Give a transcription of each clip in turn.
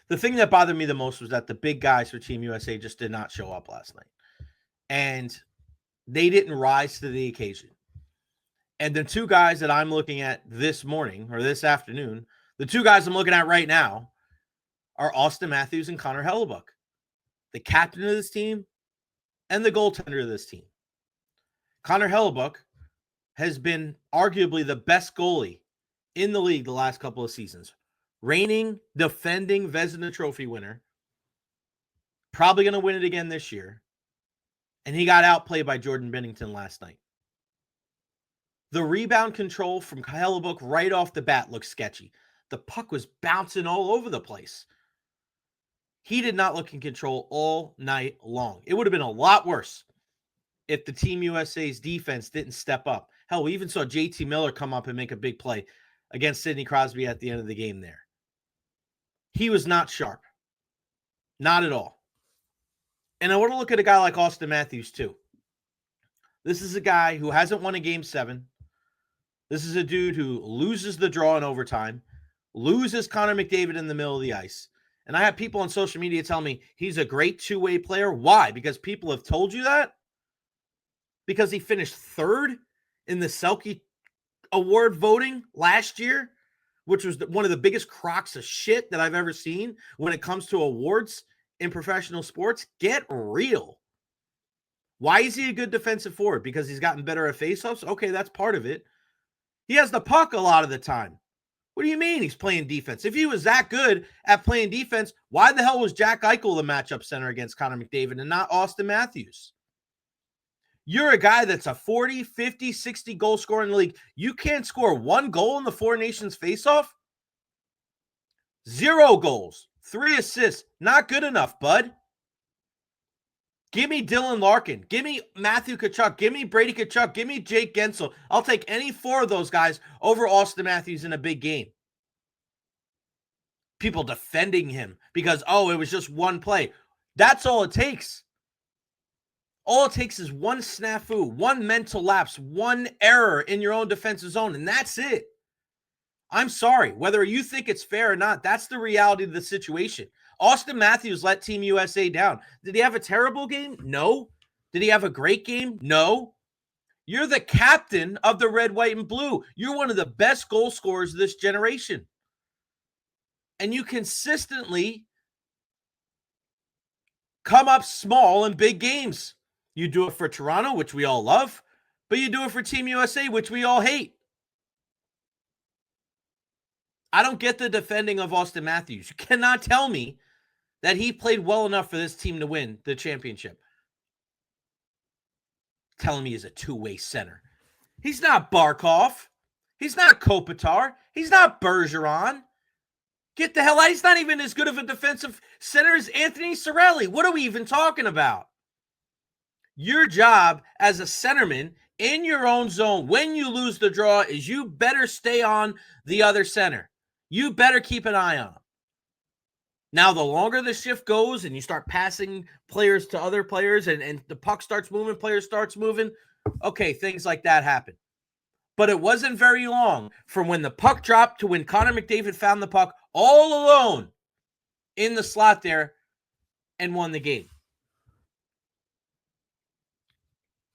The thing that bothered me the most was that the big guys for Team USA just did not show up last night. And they didn't rise to the occasion. And the two guys that I'm looking at this morning or this afternoon, the two guys I'm looking at right now are Austin Matthews and Connor Hellebuck, the captain of this team and the goaltender of this team. Connor Hellebuck has been arguably the best goalie in the league the last couple of seasons. Reigning, defending Vezina Trophy winner. Probably going to win it again this year. And he got outplayed by Jordan Binnington last night. The rebound control from Hellebuck right off the bat looked sketchy. The puck was bouncing all over the place. He did not look in control all night long. It would have been a lot worse if the Team USA's defense didn't step up. Hell, we even saw JT Miller come up and make a big play against Sidney Crosby at the end of the game there. He was not sharp. Not at all. And I want to look at a guy like Austin Matthews, too. This is a guy who hasn't won a Game 7. This is a dude who loses the draw in overtime, loses Connor McDavid in the middle of the ice. And I have people on social media tell me he's a great two-way player. Why? Because people have told you that? Because he finished third in the Selke Award voting last year, which was one of the biggest crocks of shit that I've ever seen when it comes to awards in professional sports. Get real. Why is he a good defensive forward? Because he's gotten better at faceoffs? Okay, that's part of it. He has the puck a lot of the time. What do you mean he's playing defense? If he was that good at playing defense, why the hell was Jack Eichel the matchup center against Connor McDavid and not Austin Matthews? You're a guy that's a 40, 50, 60 goal scorer in the league. You can't score one goal in the Four Nations faceoff? 0 goals, 3 assists. Not good enough, bud. Give me Dylan Larkin. Give me Matthew Tkachuk. Give me Brady Tkachuk. Give me Jake Gensel. I'll take any 4 of those guys over Austin Matthews in a big game. People defending him because, it was just one play. That's all it takes. All it takes is one snafu, one mental lapse, one error in your own defensive zone, and that's it. I'm sorry. Whether you think it's fair or not, that's the reality of the situation. Austin Matthews let Team USA down. Did he have a terrible game? No. Did he have a great game? No. You're the captain of the red, white, and blue. You're one of the best goal scorers of this generation. And you consistently come up small in big games. You do it for Toronto, which we all love, but you do it for Team USA, which we all hate. I don't get the defending of Austin Matthews. You cannot tell me that he played well enough for this team to win the championship. Telling me he's a two-way center. He's not Barkov. He's not Kopitar. He's not Bergeron. Get the hell out. He's not even as good of a defensive center as Anthony Cirelli. What are we even talking about? Your job as a centerman in your own zone when you lose the draw is you better stay on the other center. You better keep an eye on him. Now, the longer the shift goes and you start passing players to other players and the puck starts moving, players starts moving, okay, things like that happen. But it wasn't very long from when the puck dropped to when Connor McDavid found the puck all alone in the slot there and won the game.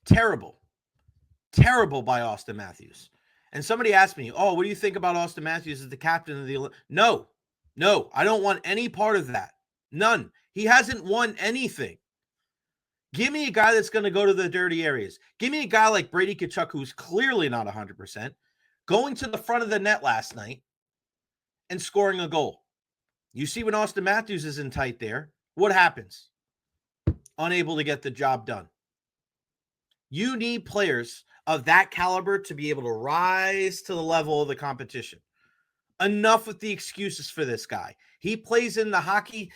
Terrible. Terrible by Austin Matthews. And somebody asked me, what do you think about Austin Matthews as the captain of the... No, I don't want any part of that. None. He hasn't won anything. Give me a guy that's going to go to the dirty areas. Give me a guy like Brady Tkachuk, who's clearly not 100%, going to the front of the net last night and scoring a goal. You see when Austin Matthews is in tight there, what happens? Unable to get the job done. You need players of that caliber to be able to rise to the level of the competition. Enough with the excuses for this guy. He plays in the hockey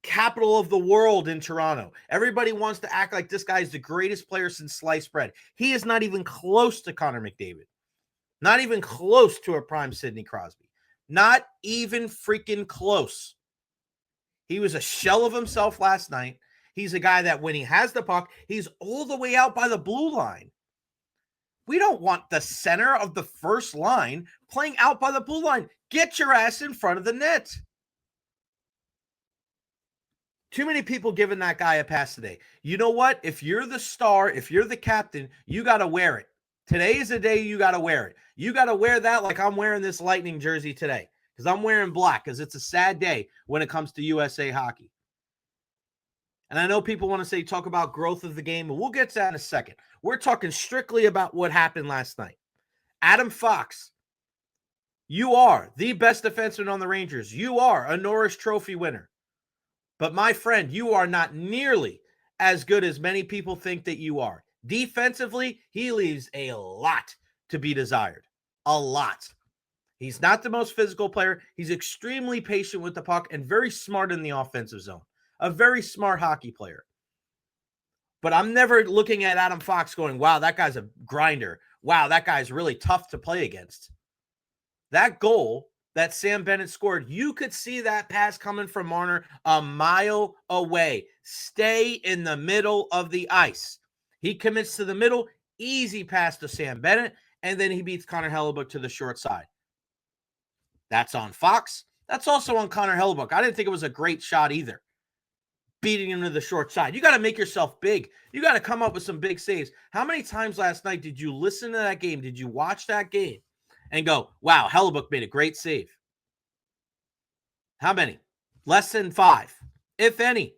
capital of the world in Toronto. Everybody wants to act like this guy is the greatest player since sliced bread. He is not even close to Connor McDavid. Not even close to a prime Sidney Crosby. Not even freaking close. He was a shell of himself last night. He's a guy that when he has the puck, he's all the way out by the blue line. We don't want the center of the first line playing out by the blue line. Get your ass in front of the net. Too many people giving that guy a pass today. You know what? If you're the star, if you're the captain, you got to wear it. Today is the day you got to wear it. You got to wear that like I'm wearing this Lightning jersey today because I'm wearing black because it's a sad day when it comes to USA hockey. And I know people want to say talk about growth of the game, and we'll get to that in a second. We're talking strictly about what happened last night. Adam Fox, you are the best defenseman on the Rangers. You are a Norris Trophy winner. But my friend, you are not nearly as good as many people think that you are. Defensively, he leaves a lot to be desired. A lot. He's not the most physical player. He's extremely patient with the puck and very smart in the offensive zone. A very smart hockey player. But I'm never looking at Adam Fox going, wow, that guy's a grinder. Wow, that guy's really tough to play against. That goal that Sam Bennett scored, you could see that pass coming from Marner a mile away. Stay in the middle of the ice. He commits to the middle, easy pass to Sam Bennett, and then he beats Connor Hellebuyck to the short side. That's on Fox. That's also on Connor Hellebuyck. I didn't think it was a great shot either. Beating him to the short side. You got to make yourself big. You got to come up with some big saves. How many times last night did you listen to that game? Did you watch that game and go, wow, Hellebuyck made a great save? How many? Less than 5, if any.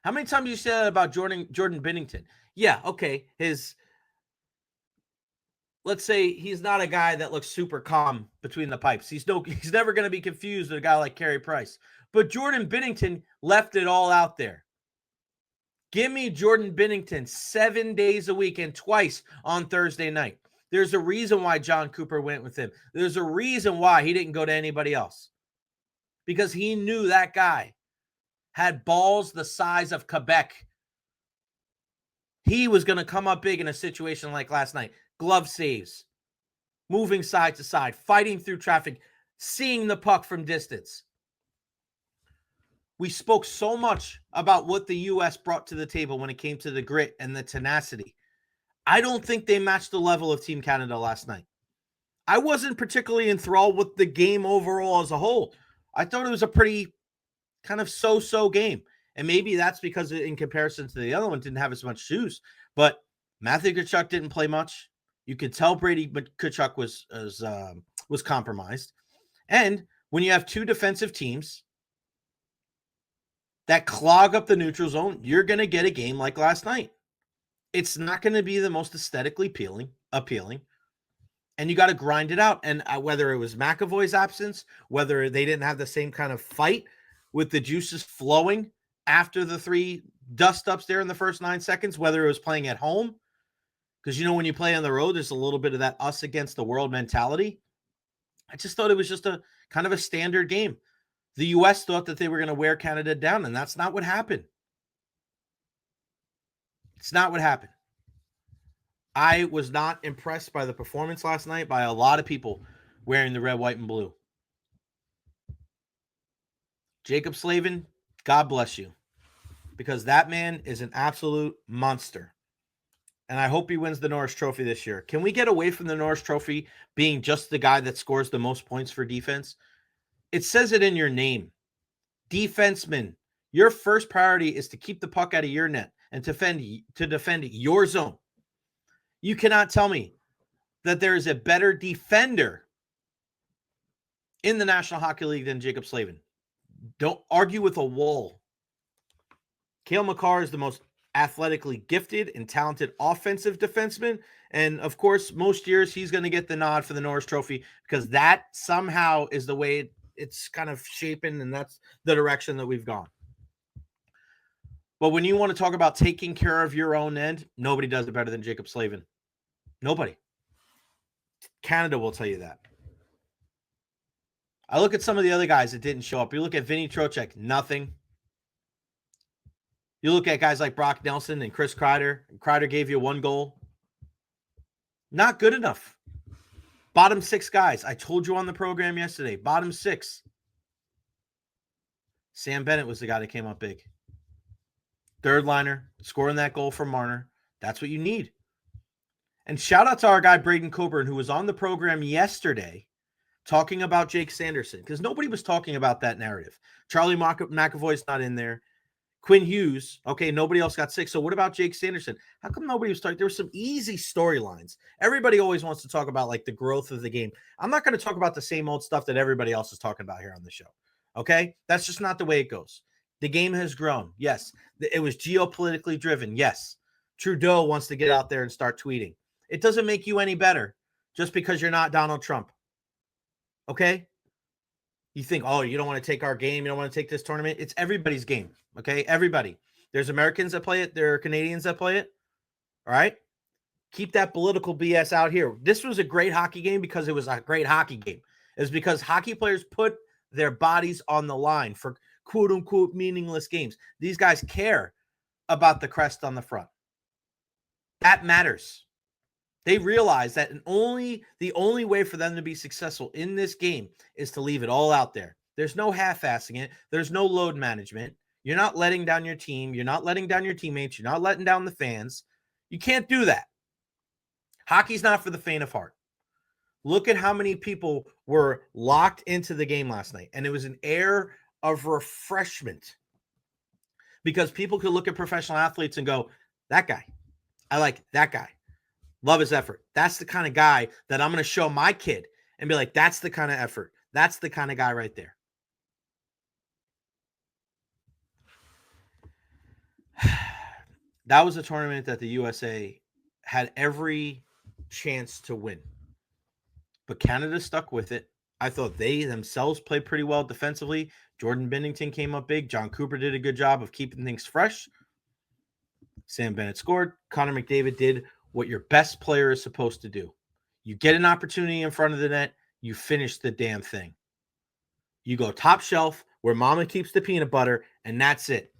How many times you said that about Jordan Binnington? Yeah, okay. Let's say he's not a guy that looks super calm between the pipes. He's never going to be confused with a guy like Carey Price. But Jordan Binnington left it all out there. Give me Jordan Binnington 7 days a week and twice on Thursday night. There's a reason why John Cooper went with him. There's a reason why he didn't go to anybody else. Because he knew that guy had balls the size of Quebec. He was going to come up big in a situation like last night. Glove saves, moving side to side, fighting through traffic, seeing the puck from distance. We spoke so much about what the U.S. brought to the table when it came to the grit and the tenacity. I don't think they matched the level of Team Canada last night. I wasn't particularly enthralled with the game overall as a whole. I thought it was a pretty kind of so-so game. And maybe that's because in comparison to the other one, didn't have as much juice. But Matthew Tkachuk didn't play much. You could tell Brady Tkachuk was compromised. And when you have two defensive teams that clog up the neutral zone, you're going to get a game like last night. It's not going to be the most aesthetically appealing. And you got to grind it out. And whether it was McAvoy's absence, whether they didn't have the same kind of fight with the juices flowing after the 3 dust-ups there in the first 9 seconds, whether it was playing at home, because, when you play on the road, there's a little bit of that us against the world mentality. I just thought it was just a kind of a standard game. The U.S. thought that they were going to wear Canada down, and that's not what happened. It's not what happened. I was not impressed by the performance last night by a lot of people wearing the red, white, and blue. Jacob Slavin, God bless you, because that man is an absolute monster. And I hope he wins the Norris Trophy this year. Can we get away from the Norris Trophy being just the guy that scores the most points for defense? It says it in your name. Defenseman, your first priority is to keep the puck out of your net and to defend your zone. You cannot tell me that there is a better defender in the National Hockey League than Jacob Slavin. Don't argue with a wall. Cale Makar is the most athletically gifted and talented offensive defenseman. And, of course, most years he's going to get the nod for the Norris Trophy because that somehow is the way it's kind of shaping, and that's the direction that we've gone. But when you want to talk about taking care of your own end, nobody does it better than Jacob Slavin. Nobody. Canada will tell you that. I look at some of the other guys that didn't show up. You look at Vinny Trocheck, nothing. You look at guys like Brock Nelson and Chris Kreider. Kreider gave you 1 goal. Not good enough. Bottom 6 guys. I told you on the program yesterday. Bottom 6. Sam Bennett was the guy that came up big. Third liner, scoring that goal from Marner. That's what you need. And shout out to our guy, Braden Coburn, who was on the program yesterday talking about Jake Sanderson, because nobody was talking about that narrative. Charlie McAvoy's not in there. Quinn Hughes, okay, nobody else got sick. So what about Jake Sanderson? How come nobody was talking? There were some easy storylines. Everybody always wants to talk about like the growth of the game. I'm not going to talk about the same old stuff that everybody else is talking about here on the show. Okay? That's just not the way it goes. The game has grown. Yes. It was geopolitically driven. Yes. Trudeau wants to get out there and start tweeting. It doesn't make you any better just because you're not Donald Trump. Okay? You think, oh, you don't want to take our game. You don't want to take this tournament. It's everybody's game. Okay. Everybody. There's Americans that play it. There are Canadians that play it. All right. Keep that political BS out here. This was a great hockey game because it was a great hockey game. It's because hockey players put their bodies on the line for quote unquote meaningless games. These guys care about the crest on the front. That matters. They realize that the only way for them to be successful in this game is to leave it all out there. There's no half-assing it. There's no load management. You're not letting down your team. You're not letting down your teammates. You're not letting down the fans. You can't do that. Hockey's not for the faint of heart. Look at how many people were locked into the game last night, and it was an air of refreshment because people could look at professional athletes and go, that guy, I like that guy. Love his effort. That's the kind of guy that I'm going to show my kid and be like, that's the kind of effort. That's the kind of guy right there. That was a tournament that the USA had every chance to win. But Canada stuck with it. I thought they themselves played pretty well defensively. Jordan Binnington came up big. John Cooper did a good job of keeping things fresh. Sam Bennett scored. Connor McDavid did what your best player is supposed to do. You get an opportunity in front of the net, you finish the damn thing. You go top shelf where mama keeps the peanut butter, and that's it.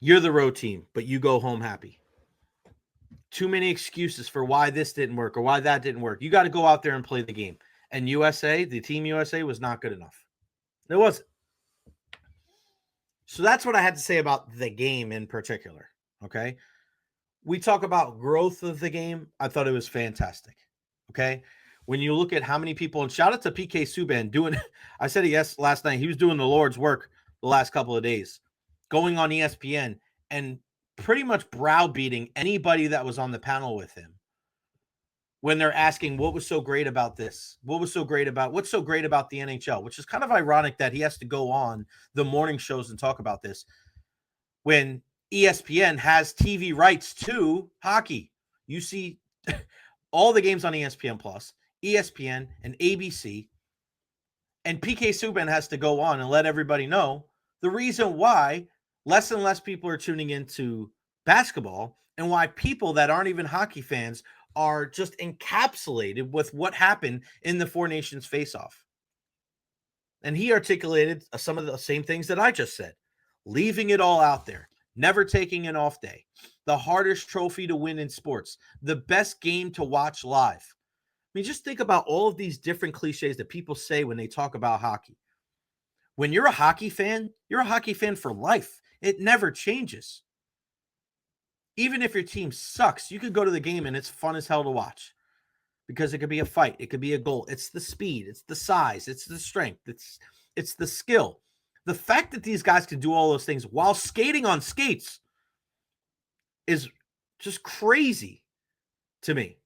You're the road team, but you go home happy. Too many excuses for why this didn't work or why that didn't work. You got to go out there and play the game. And USA, the team USA, was not good enough. It wasn't. So that's what I had to say about the game in particular. Okay. We talk about growth of the game. I thought it was fantastic. Okay. When you look at how many people, and shout out to PK Subban doing, I said it last night, he was doing the Lord's work the last couple of days, going on ESPN and pretty much browbeating anybody that was on the panel with him when they're asking what was so great about this, what's so great about the NHL, which is kind of ironic that he has to go on the morning shows and talk about this when ESPN has TV rights to hockey. You see all the games on ESPN Plus, ESPN, and ABC, and PK Subban has to go on and let everybody know the reason why less and less people are tuning into basketball and why people that aren't even hockey fans are just encapsulated with what happened in the Four Nations face-off. And he articulated some of the same things that I just said, leaving it all out there, never taking an off day, the hardest trophy to win in sports, the best game to watch live. I mean, just think about all of these different cliches that people say when they talk about hockey. When you're a hockey fan for life. It never changes. Even if your team sucks, you could go to the game and it's fun as hell to watch because it could be a fight. It could be a goal. It's the speed. It's the size. It's the strength. It's the skill. The fact that these guys can do all those things while skating on skates is just crazy to me.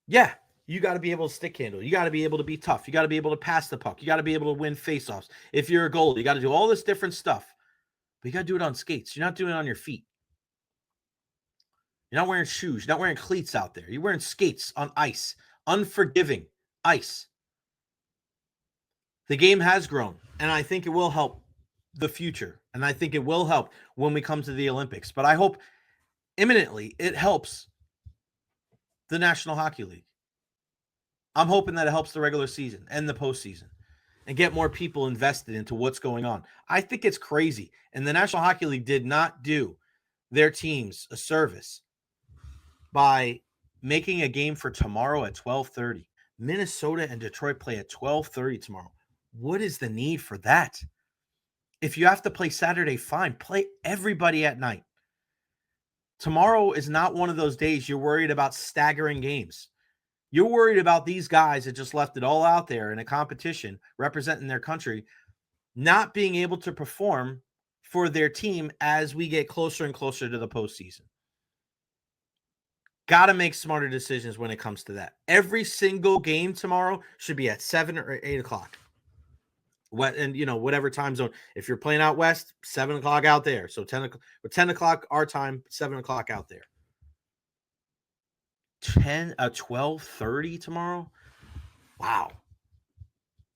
Yeah, you got to be able to stick handle. You got to be able to be tough. You got to be able to pass the puck. You got to be able to win faceoffs. If you're a goalie, you got to do all this different stuff. But you got to do it on skates. You're not doing it on your feet. You're not wearing shoes. You're not wearing cleats out there. You're wearing skates on ice. Unforgiving ice. The game has grown, and I think it will help the future. And I think it will help when we come to the Olympics. But I hope imminently it helps the National Hockey League. I'm hoping that it helps the regular season and the postseason and get more people invested into what's going on. I think it's crazy. And the National Hockey League did not do their teams a service by making a game for tomorrow at 12:30. Minnesota and Detroit play at 12:30 tomorrow. What is the need for that? If you have to play Saturday, fine. Play everybody at night. Tomorrow is not one of those days you're worried about staggering games. You're worried about these guys that just left it all out there in a competition representing their country not being able to perform for their team as we get closer and closer to the postseason. Got to make smarter decisions when it comes to that. Every single game tomorrow should be at 7 or 8 o'clock. And whatever time zone. If you're playing out west, 7 o'clock out there. So 10 o'clock our time, 7 o'clock out there. 12:30 tomorrow. Wow.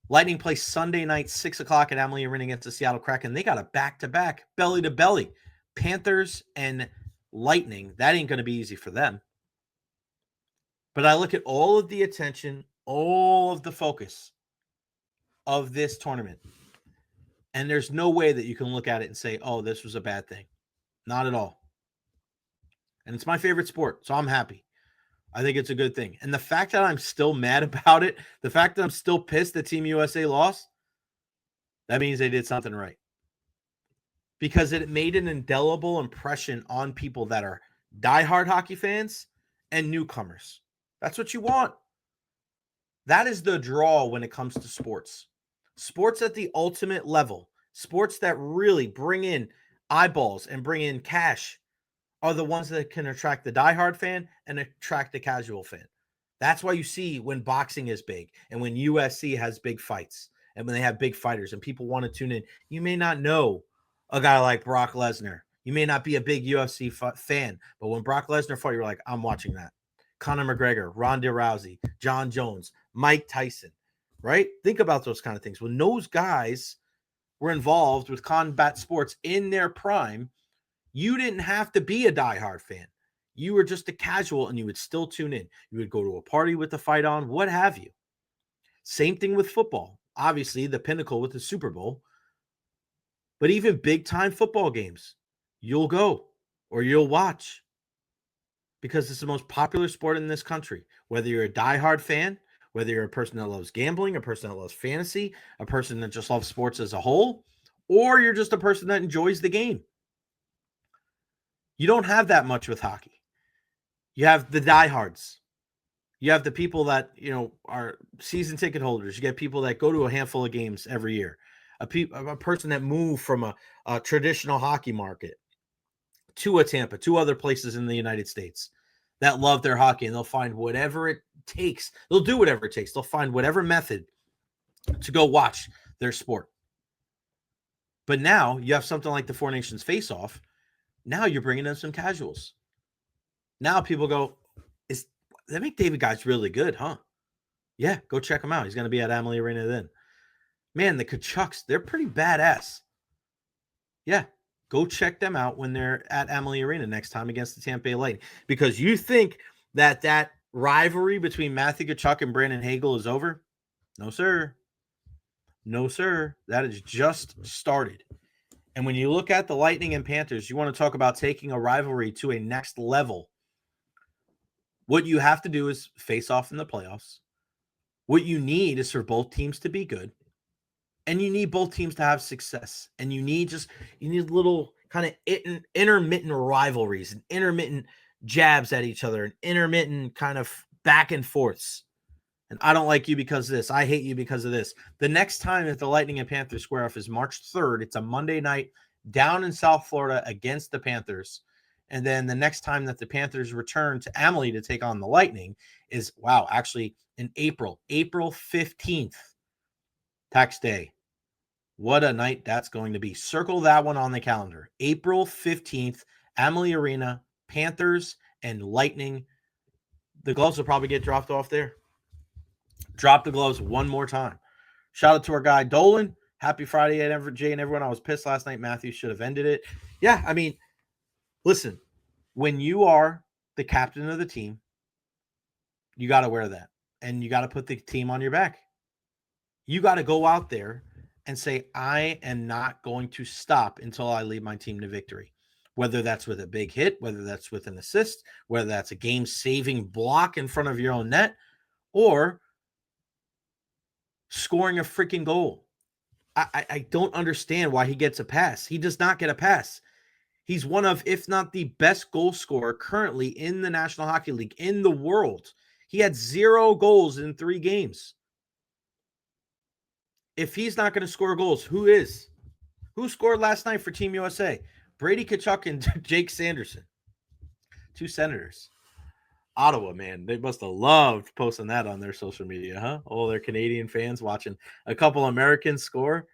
Lightning play Sunday night, 6 o'clock at Amalie Arena against the Seattle Kraken. They got a back-to-back, belly-to-belly. Panthers and Lightning. That ain't going to be easy for them. But I look at all of the attention, all of the focus of this tournament, and there's no way that you can look at it and say, oh, this was a bad thing. Not at all. And it's my favorite sport, so I'm happy. I think it's a good thing. And the fact that I'm still mad about it, the fact that I'm still pissed that Team USA lost, that means they did something right. Because it made an indelible impression on people that are diehard hockey fans and newcomers. That's what you want. That is the draw when it comes to sports. Sports at the ultimate level, sports that really bring in eyeballs and bring in cash, are the ones that can attract the diehard fan and attract the casual fan. That's why you see when boxing is big and when UFC has big fights and when they have big fighters and people want to tune in. You may not know a guy like Brock Lesnar. You may not be a big UFC fan, but when Brock Lesnar fought, you're like, I'm watching that. Conor McGregor, Ronda Rousey, John Jones, Mike Tyson, right? Think about those kind of things. When those guys were involved with combat sports in their prime, you didn't have to be a diehard fan. You were just a casual and you would still tune in. You would go to a party with the fight on, what have you. Same thing with football. Obviously, the pinnacle with the Super Bowl. But even big-time football games, you'll go or you'll watch because it's the most popular sport in this country. Whether you're a diehard fan, whether you're a person that loves gambling, a person that loves fantasy, a person that just loves sports as a whole, or you're just a person that enjoys the game. You don't have that much with hockey. You have the diehards. You have the people that, are season ticket holders. You get people that go to a handful of games every year. A person that moved from a traditional hockey market to a Tampa, to other places in the United States that love their hockey, and they'll find whatever it takes. They'll do whatever it takes. They'll find whatever method to go watch their sport. But now you have something like the Four Nations Face-Off. Now you're bringing in some casuals. Now people go, that McDavid guy's really good, huh? Yeah, go check him out. He's going to be at Amalie Arena then. Man, the Kachucks, they're pretty badass. Yeah, go check them out when they're at Amalie Arena next time against the Tampa Bay Lightning. Because you think that rivalry between Matthew Tkachuk and Brandon Hagel is over? No, sir. No, sir. That has just started. And when you look at the Lightning and Panthers, you want to talk about taking a rivalry to a next level. What you have to do is face off in the playoffs. What you need is for both teams to be good. And you need both teams to have success. And you need little kind of intermittent rivalries and intermittent jabs at each other and intermittent kind of back and forths. And I don't like you because of this. I hate you because of this. The next time that the Lightning and Panthers square off is March 3rd. It's a Monday night down in South Florida against the Panthers. And then the next time that the Panthers return to Amalie to take on the Lightning is, actually in April 15th, tax day. What a night that's going to be. Circle that one on the calendar. April 15th, Amalie Arena, Panthers and Lightning. The gloves will probably get dropped off there. Drop the gloves one more time. Shout out to our guy Dolan. Happy Friday, Jay and everyone. I was pissed last night. Matthew should have ended it. Yeah, I mean, listen, when you are the captain of the team, you got to wear that. And you got to put the team on your back. You got to go out there and say, I am not going to stop until I lead my team to victory. Whether that's with a big hit, whether that's with an assist, whether that's a game-saving block in front of your own net, or scoring a freaking goal. I don't understand why he gets a pass. He does not get a pass. He's one of, if not the best goal scorer currently in the National Hockey League, in the world. He had 0 goals in 3 games. If he's not going to score goals, who is? Who scored last night for Team USA? Brady Tkachuk and Jake Sanderson, 2 Senators. Ottawa, man, they must have loved posting that on their social media, huh? All their Canadian fans watching a couple Americans score.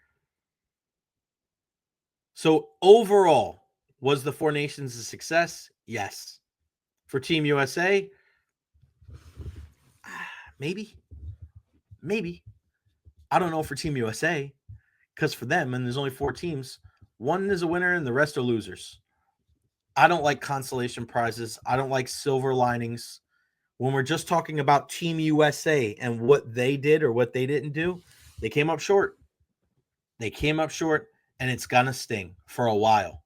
So overall, was the Four Nations a success? Yes. For Team USA, maybe. I don't know for Team USA, because for them, and there's only 4 teams, one is a winner and the rest are losers. I don't like consolation prizes. I don't like silver linings. When we're just talking about Team USA and what they did or what they didn't do, they came up short. And it's going to sting for a while.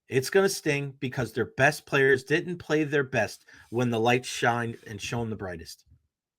It's going to sting because their best players didn't play their best when the lights shined and shone the brightest.